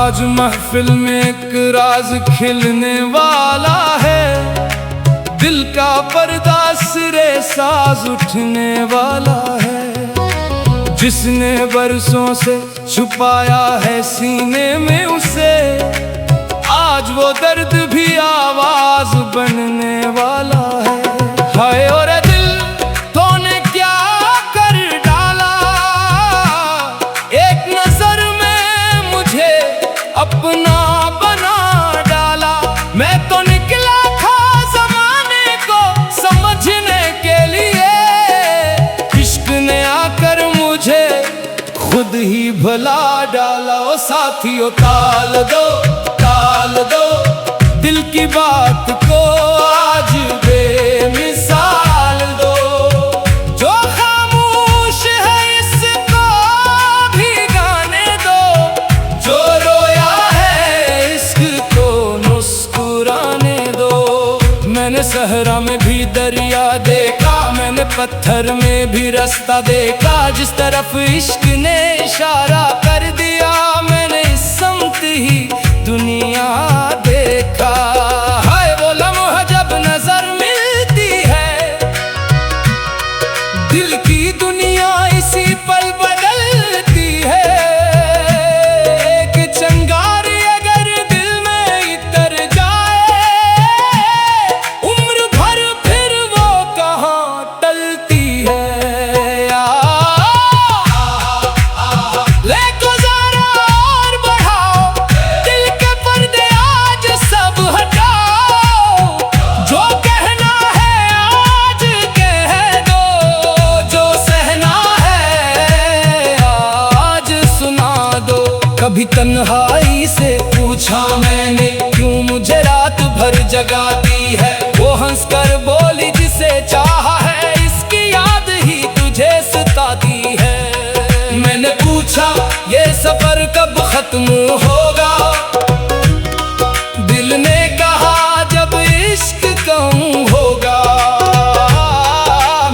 आज महफिल में एक राज खिलने वाला है, दिल का पर्दा सिरे साज उठने वाला है। जिसने बरसों से छुपाया है सीने में उसे, आज वो दर्द भी आवाज बनने वाला है। हाय और दिल तूने क्या कर डाला, एक नजर में मुझे अपना बना डाला। मैं तो निकला था जमाने को समझने के लिए, इश्क ने आकर मुझे खुद ही भुला डाला। ओ साथियों टाल दो दिल की बात को, आज बेमिसाल दो। जो खामोश है इसको भी गाने दो, जो रोया है इश्क को मुस्कुराने दो। मैंने सहरा में भी दरिया देखा, मैंने पत्थर में भी रास्ता देखा। जिस तरफ इश्क ने इशारा कर दिया, मैंने इस समत ही दुनिया देखा। हाय वो लम्हा जब नजर मिलती है, दिल की दुनिया इसी पल बदलती है। एक चिंगारी अगर दिल में इतर जाए, उम्र भर फिर वो कहाँ टलती है। लेको जरा और बढ़ाओ, दिल के पर्दे आज सब हटाओ। जो कहना है आज कह दो, जो सहना है आज सुना दो। कभी तन्हाई से पूछा मैंने, क्यों मुझे रात भर जगाती है। वो हंस कर बोली, जिसे चाहा है इसकी याद ही तुझे सताती है। मैंने पूछा ये सफर कब खत्म होगा, दिल ने कहा जब इश्क कम होगा।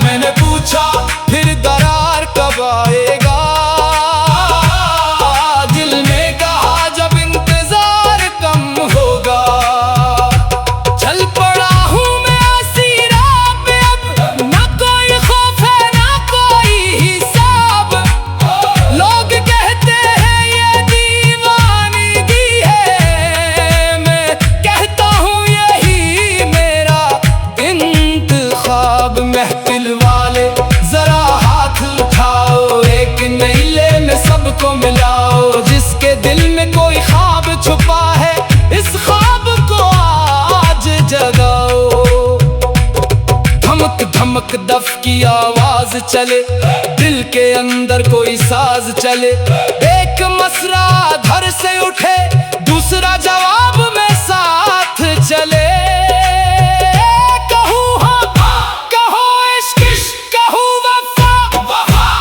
मैंने पूछा फिर दरार कब आएगा, दिल ने कहा जब इंतजार कम होगा। चल पड़ा हूँ मैं असीरा पे, अब ना कोई खौफ है ना कोई हिसाब। लोग कहते हैं ये दीवानगी है, मैं कहता हूँ यही मेरा इंतखाब। महफिल वाले जरा हाथ उठाओ, एक नईले में सबको मिलाओ। जिसके दिल में कोई ख्वाब छुपा है, इस ख्वाब को आज जगाओ। धमक धमक दफ की आवाज चले, दिल के अंदर कोई साज चले। एक मसरा धर से उठे, दूसरा जवाब में साथ चले। कहूँ हाँ कहूँ इश्क, कहूँ वफा,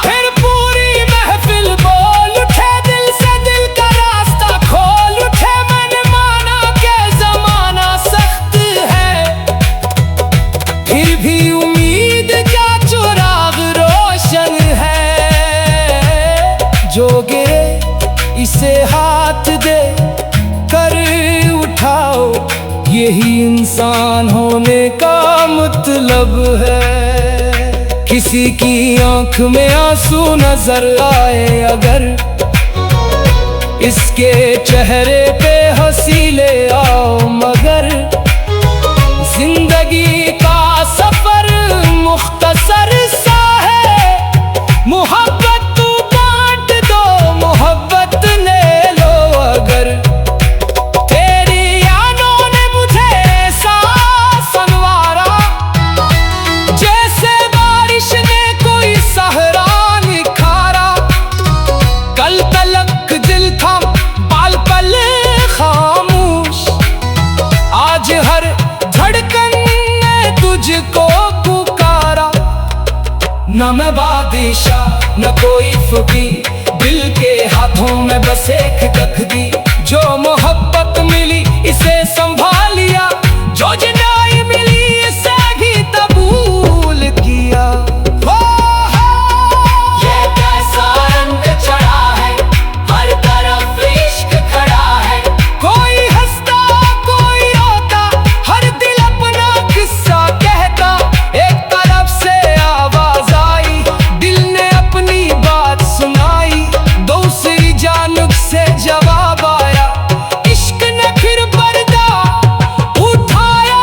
फिर पूरी महफिल बोल उठे। दिल से दिल का रास्ता खोल उठे। मैंने माना कि जमाना सख्त है, फिर भी उम्मीद का चिराग रोशन है। जो गिरे इसे हाथ दे कर उठाओ, यही इंसान होने का मतलब है। किसी की आंख में आंसू नजर आए अगर, इसके चेहरे पे हंसी ले आओ। मगर जिंदगी का सफर मुख्तसर सा है, मोहब्बत तू बांट दो, मोहब्बत ले लो अगर। तेरी यादों ने मुझे ऐसा संवारा, जैसे बारिश ने कोई सह न मैं बादशाह न कोई फकीर, दिल के हाथों में बस एक तकदीर। जो मोहब्बत मिली इसे संभालिया, जो जुदाई मिली इसे भी कबूल किया। ये कैसा रंग चढ़ा है, हर तरफ इश्क खड़ा है। कोई हंसता कोई रोता, हर दिल अपना किस्सा कहता। एक तरफ से आवाज आई, दिल ने अपनी बात सुनाई। दूसरी जानब से जवाब आया, इश्क ने फिर पर्दा उठाया।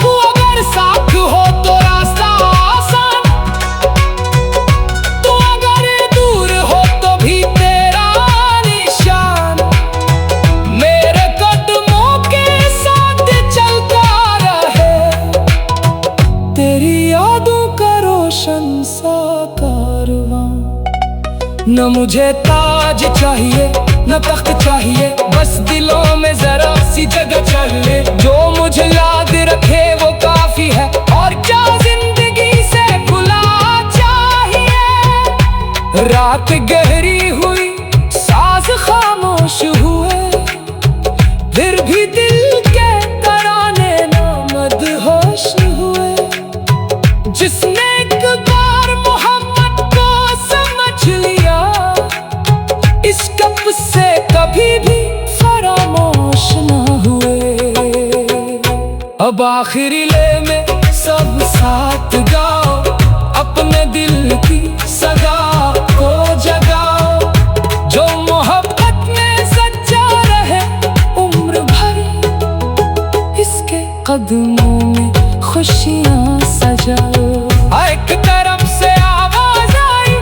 तू अगर साथ हो तो रास्ता आसान, तू अगर दूर हो तो भी तेरा निशान। मेरे कदमों के साथ चलता रहे, तेरी यादों का रोशन सा कारवां। न मुझे ताज चाहिए न तख्त चाहिए, बस दिलों में जरा सी जगह चले। जो मुझे याद रखे वो काफी है, और क्या जिंदगी से खुला चाहिए। रात गहरी हुई साज खामोश हुए, फिर भी दिल के तराने ना मदहोश हुए। जिसने एक बार मोहब्बत को समझ लिया, इस कप से कभी भी फरामोश न हुए। अब आखिरी ले में सब साथ गाओ, अपने दिल की सगा को जगाओ। जो मोहब्बत में सच्चा रहे उम्र भर, इसके कदमों में खुशियां सजाओ। एक तरफ से आवाज आई,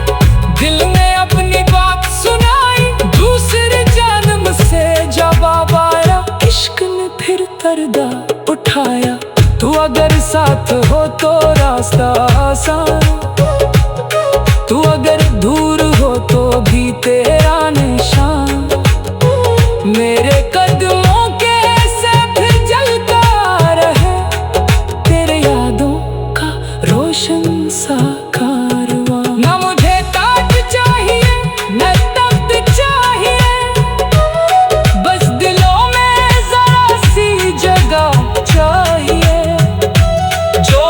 दिल ने अपनी बात सुनाई। दूसरी जानब से जवाब आया, इश्क ने फिर पर्दा उठाया। तू अगर साथ हो तो रास्ता आसान, तू अगर दूर हो तो भी तेरा निशान। मेरे कदमों के से फिर जलता रहे, तेरे यादों का रोशन सा कारवां। न मुझे ताज चाहिए न तख्त चाहिए, बस दिलों में जरा सी जगह चाहिए। जो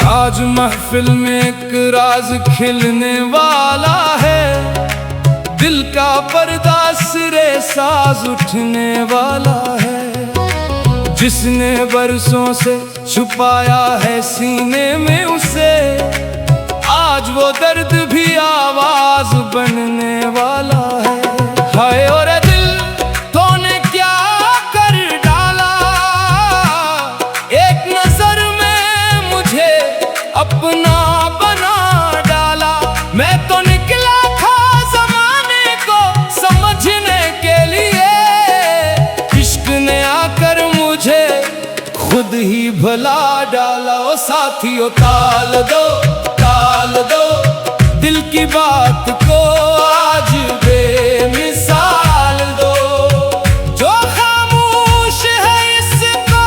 आज महफिल में एक राज खिलने वाला है। दिल का पर्दा सिरे साज उठने वाला है। जिसने बरसों से छुपाया है सीने में उसे, आज वो दर्द भी आवाज बनने वाला है। हाय और दिल तूने क्या कर डाला, एक नजर में मुझे अपना बना डाला। मैं तो निकला था जमाने को समझने के लिए, इश्क ने आकर मुझे खुद ही भुला डाला। ओ साथियों ताल दो दिल की बात को आज बेमिसाल दो। जो खामोश है इसको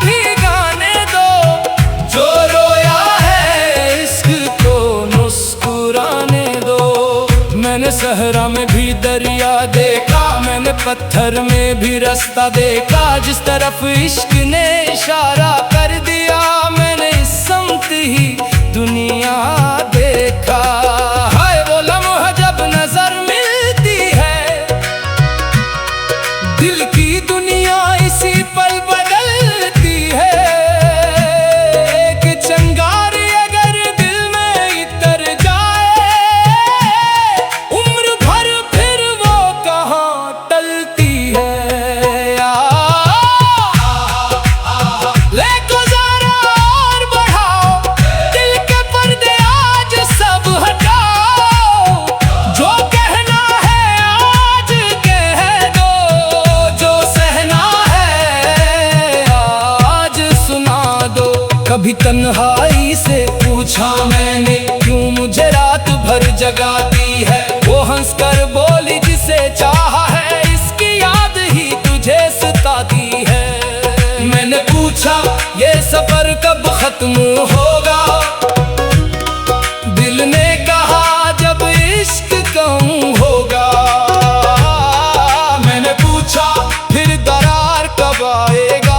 भी गाने दो, जो रोया है इश्क को मुस्कुराने दो। मैंने सहरा में भी दरिया देखा, मैंने पत्थर में भी रास्ता देखा। जिस तरफ इश्क ने इशारा कर दिया, मैंने इस समत ही दुनिया देखा। हाय वो लम्हा जब नजर मिलती है, दिल की दुनिया इसी पल बदलती है। एक चिंगारी अगर दिल में इतर जाए, उम्र भर फिर वो कहाँ टलती है। तन्हाई से पूछा मैंने, क्यों मुझे रात भर जगाती है। वो हंस कर बोली, जिसे चाहा है इसकी याद ही तुझे सताती है। मैंने पूछा, ये सफर कब खत्म होगा? दिल ने कहा, जब इश्क कम होगा। मैंने पूछा, फिर दरार कब आएगा?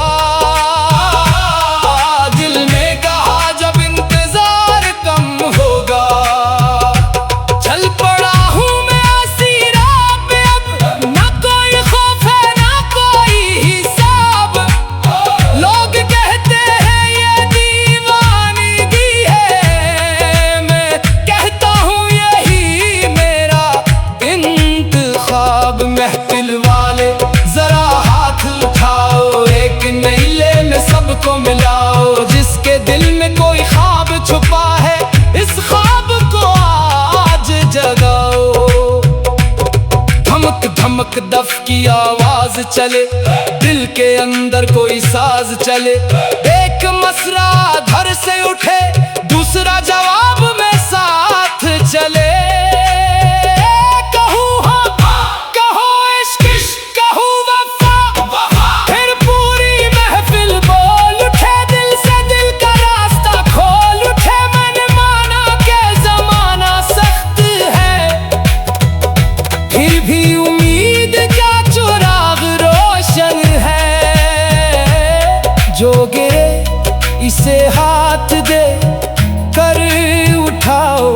महफिल वाले जरा हाथ उठाओ, एक नईले में सबको मिलाओ। जिसके दिल में कोई ख्वाब छुपा है, इस ख्वाब को आज जगाओ। धमक धमक दफ की आवाज चले, दिल के अंदर कोई साज चले। एक मसरा धर से उठे, दूसरा जवाब में साथ चले। जो गिरे इसे हाथ दे कर उठाओ,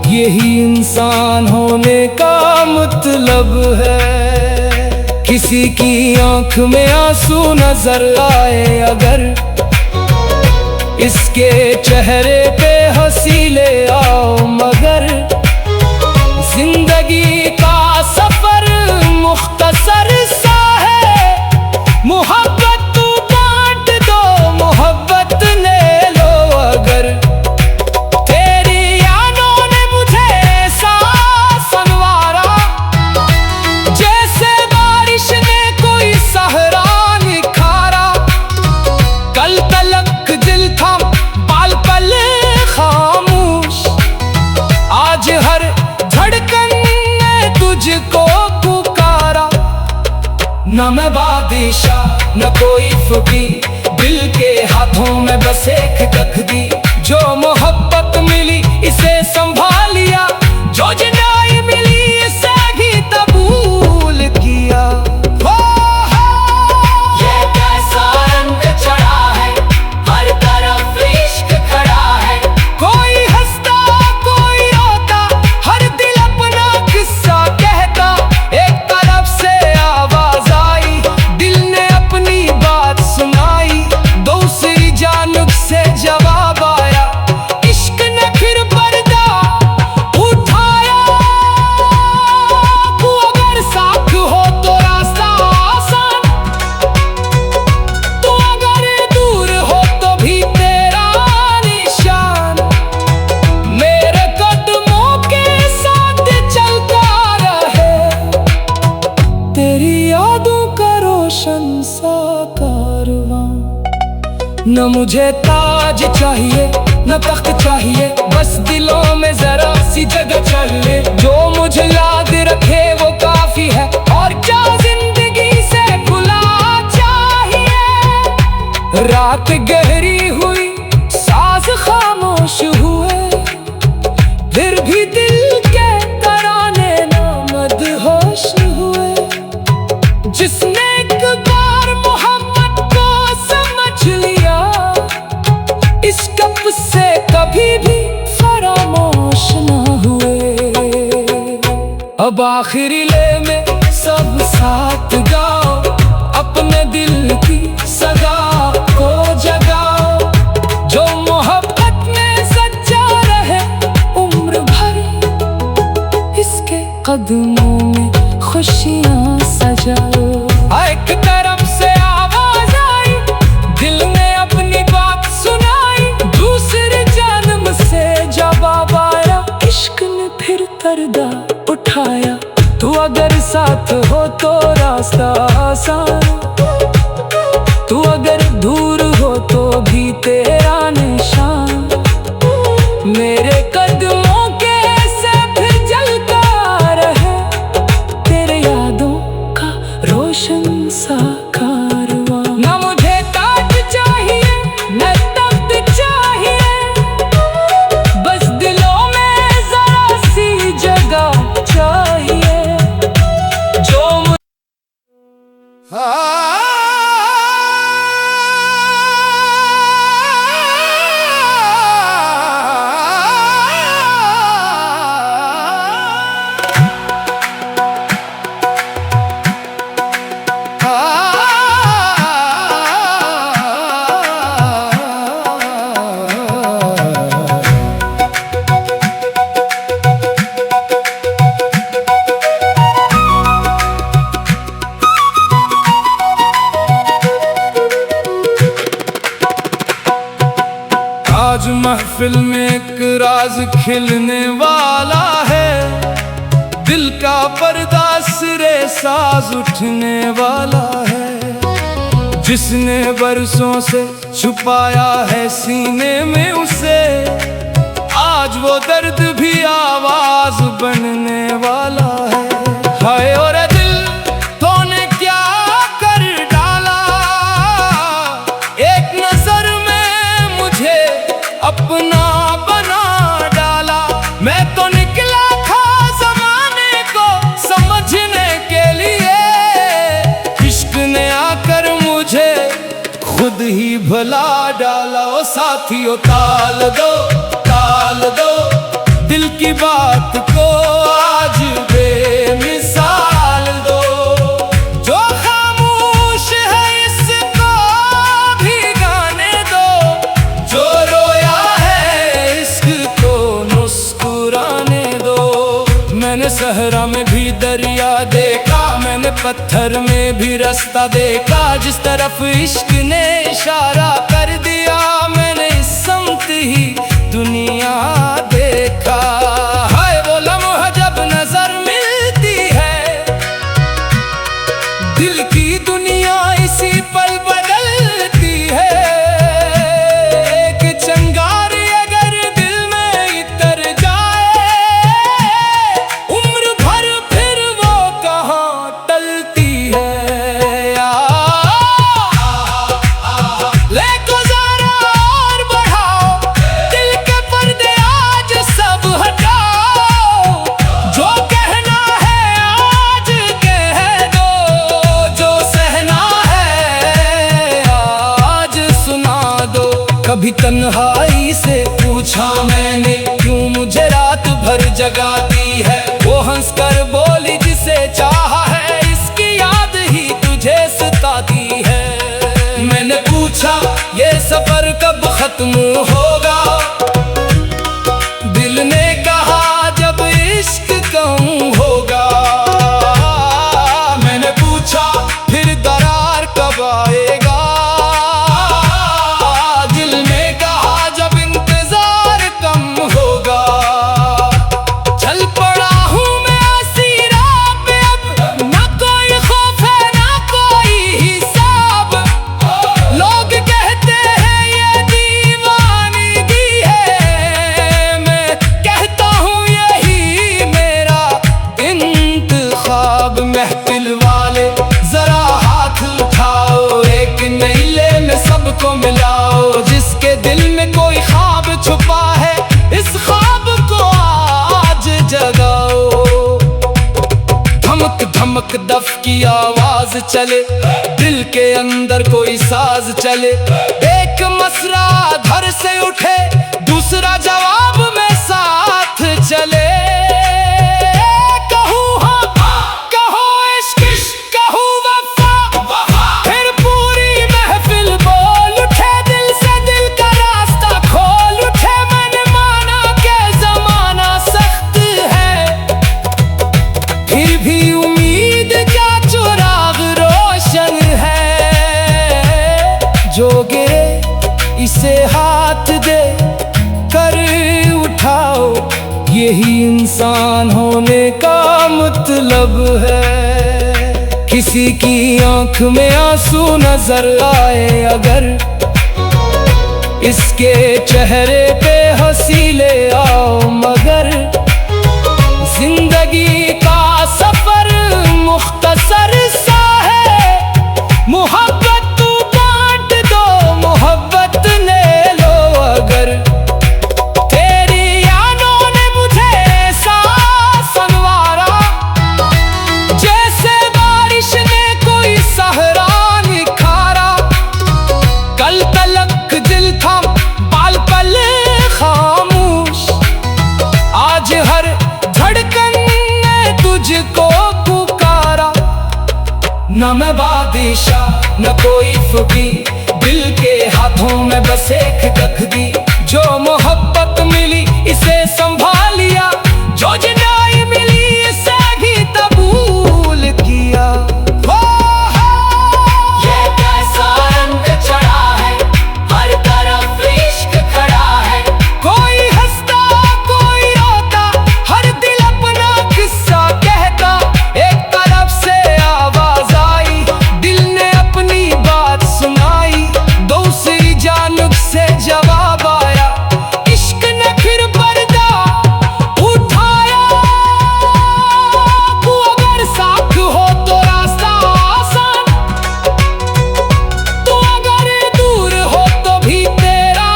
यही इंसान होने का मतलब है। किसी की आंख में आंसू नजर आए अगर, इसके चेहरे पे हंसी ले आओ। मगर जिंदगी का सफर मुख्तसर सा है, मोहब्बत तुझको पुकारा। न मैं बादशाह न कोई फकीर, दिल के हाथों में बस एक तकदीर। जो मोहब्बत मिली इसे संभाल लिया, जो जुदाई मिली इसे भी कबूल किया। ये कैसा रंग चढ़ा है, हर तरफ इश्क खड़ा है। कोई हंसता कोई रोता, हर दिल अपना किस्सा कहता। एक तरफ से आवाज आई, दिल ने अपनी बात सुनाई। दूसरी जानब से जवाब आया, इश्क ने फिर पर्दा उठाया। तू अगर साथ हो तो रास्ता आसान, तू अगर दूर हो तो भी तेरा निशान। मेरे कदमों के साथ चलता रहे, तेरी यादों का रोशन सा कारवां। न मुझे ताज चाहिए न तख्त चाहिए, बस दिलों में जरा सी जगह चले। जो मुझे याद रखे वो काफी है, और क्या जिंदगी से खुला चाहिए। रात गहरी हुई साज खामोश हुए, फिर भी दिल के तराने ना मदहोश हुए। जिसने एक बार मोहब्बत को समझ लिया, इस कप से कभी भी फरामोश ना हुए। अब आखिरी ले में सब साथ गाओ, अपने दिल की सदा को जगाओ। जो मोहब्बत में सच्चा रहे उम्र भर, इसके कदमों में खुशियां सजाओ। एक तरफ से आवाज आई, दिल ने अपनी बात सुनाई। दूसरी जानब से जवाब आया, इश्क ने फिर पर्दा उठाया। तू अगर कौन सा कारवां। न मुझे ताज चाहिए न तख्त चाहिए, बस दिलों में जरा सी जगह चाहिए जो आज महफिल में एक राज खिलने वाला है, दिल का पर्दा सिरे साज उठने वाला है। जिसने बरसों से छुपाया है सीने में उसे, आज वो दर्द भी आवाज बनने वाला है। हाय और दिल तूने क्या कर डाला, एक नजर में मुझे अपना बना डाला। मैं तो निकला था जमाने को समझने के लिए, इश्क ने आकर मुझे खुद ही भुला डाला। ओ साथियों टाल दो दिल की बात को, आज बेमिसाल दो। जो खामोश है इसको भी गाने दो, जो रोया है इश्क को मुस्कुराने दो। मैंने सहरा में भी दरिया देखा, मैंने पत्थर में भी रास्ता देखा। जिस तरफ इश्क ने इशारा कर दिया, मैंने इस समत ही दुनिया देखा। हाय वो लम्हा जब नजर मिलती है, दिल की दुनिया इसी पल बदलती है। एक चिंगारी अगर दिल में इतर जाए, उम्र भर फिर वो कहाँ टलती है। लेको जरा और बढ़ाओ, दिल के पर्दे आज सब हटाओ। जो कहना है आज कह दो, जो सहना है आज सुना दो। कभी तन्हाई से पूछा मैंने, क्यों मुझे रात भर जगाती है। वो हंसकर बोली जिसे चाहा है, इसकी याद ही तुझे सताती है। मैंने पूछा ये सफर कब खत्म होगा, दिल ने कहा जब इश्क कम होगा। मैंने पूछा फिर दरार कब आएगा, दिल ने कहा जब इंतजार कम होगा। चल पड़ा हूँ मैं ऐसी राह पे, अब ना कोई खौफ है ना कोई हिसाब। लोग कहते हैं ये दीवानगी है, मैं कहता हूँ यही मेरा इंतखाब। महफिल वाले जरा हाथ उठाओ, एक नईले में सबको मिलाओ। जिसके दिल में कोई ख्वाब छुपा है, इस ख्वाब को आज जगाओ। धमक धमक दफ की आवाज चले, दिल के अंदर कोई साज चले। एक मसरा धर से उठे, दूसरा जवाब में साथ चले। कहूँ हाँ कहो इश्क, कहूँ वफा, फिर पूरी महफिल बोल उठे। दिल से दिल का रास्ता खोल उठे। मैंने माना के जमाना सख्त है, फिर भी उम्मीद का चिराग रोशन है। जो गिरे इसे हाथ दे कर उठाओ, यही इंसान होने का मतलब है। किसी की आंख में आंसू नजर आए अगर, इसके चेहरे पे हंसी ले आओ। मगर जिंदगी का सफर मुख्तसर सा है, ना मैं बादशाह न कोई फकीर, दिल के हाथों में बस एक तकदीर। जो मोहब्बत मिली इसे संभालिया, जो जुदाई मिली इसे भी कबूल किया। ये कैसा रंग चढ़ा है, हर तरफ इश्क खड़ा है। कोई हंसता कोई रोता, हर दिल अपना किस्सा कहता। एक तरफ से आवाज आई, दिल ने अपनी बात सुनाई। दूसरी जानब से जवाब आया, इश्क ने फिर पर्दा उठाया। तू अगर साथ हो तो रास्ता आसान, तू अगर दूर हो तो भी तेरा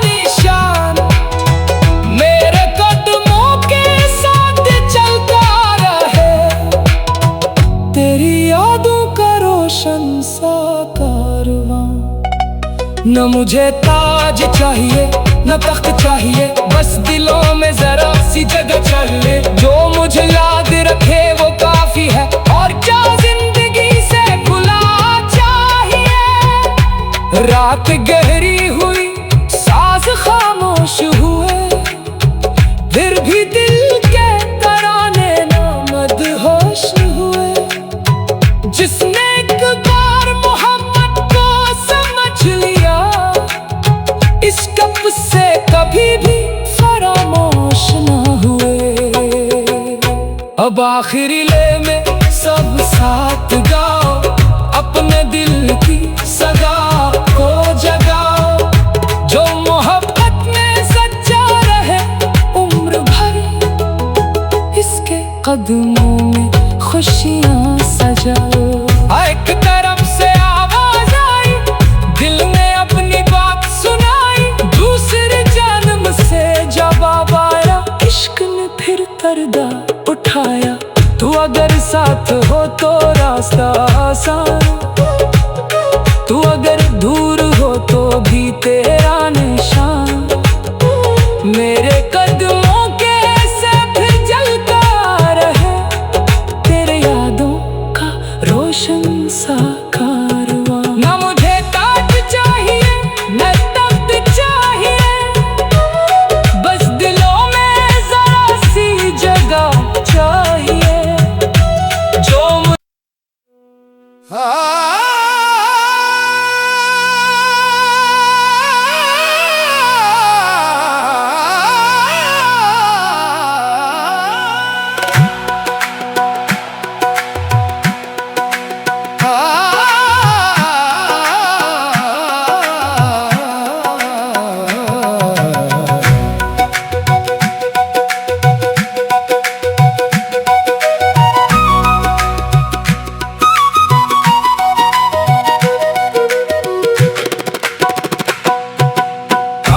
निशान। मेरे कदमों के साथ चलता रहे, तेरी यादों का रोशन सा कारवां। न मुझे ताज चाहिए न तख्त चाहिए, बस दिलों में जरा सी जगह चले। जो मुझे याद रखे वो काफी है, और क्या जिंदगी से खुला चाहिए। रात गहरी हुई साज खामोश हुए, फिर भी दिल के तराने ना मदहोश हुए। जिसने एक बार मोहब्बत को समझ लिया, इस कप से कभी भी फरामोश ना हुए। अब आखिरी ले में सब साथ गाओ, अपने दिल की सदा को जगाओ। जो मोहब्बत में सच्चा रहे उम्र भर, इसके कदमों में खुशियां सजाओ। एक तरफ से आवाज आई, दिल ने अपनी बात सुनाई। दूसरी जानब से जवाब आया, इश्क ने फिर पर्दा उठाया। तू अगर साथ हो तो रास्ता आसान, तू अगर दूर हो तो भी तेरा निशान। मेरे कदमों के से फिर जलता रहे, तेरे यादों का रोशन सा कारवां। ना मुझे ताज चाहिए न तख्त चाहिए, बस दिलों में जरा सी जगह चाहिए। जो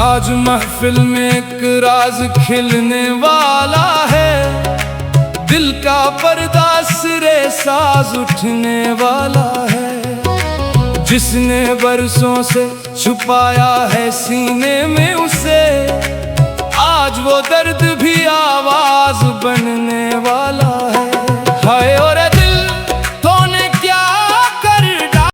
आज महफिल में एक राज खिलने वाला है। दिल का पर्दा सिरे साज उठने वाला है। जिसने बरसों से छुपाया है सीने में उसे, आज वो दर्द भी आवाज बनने वाला है। हाय और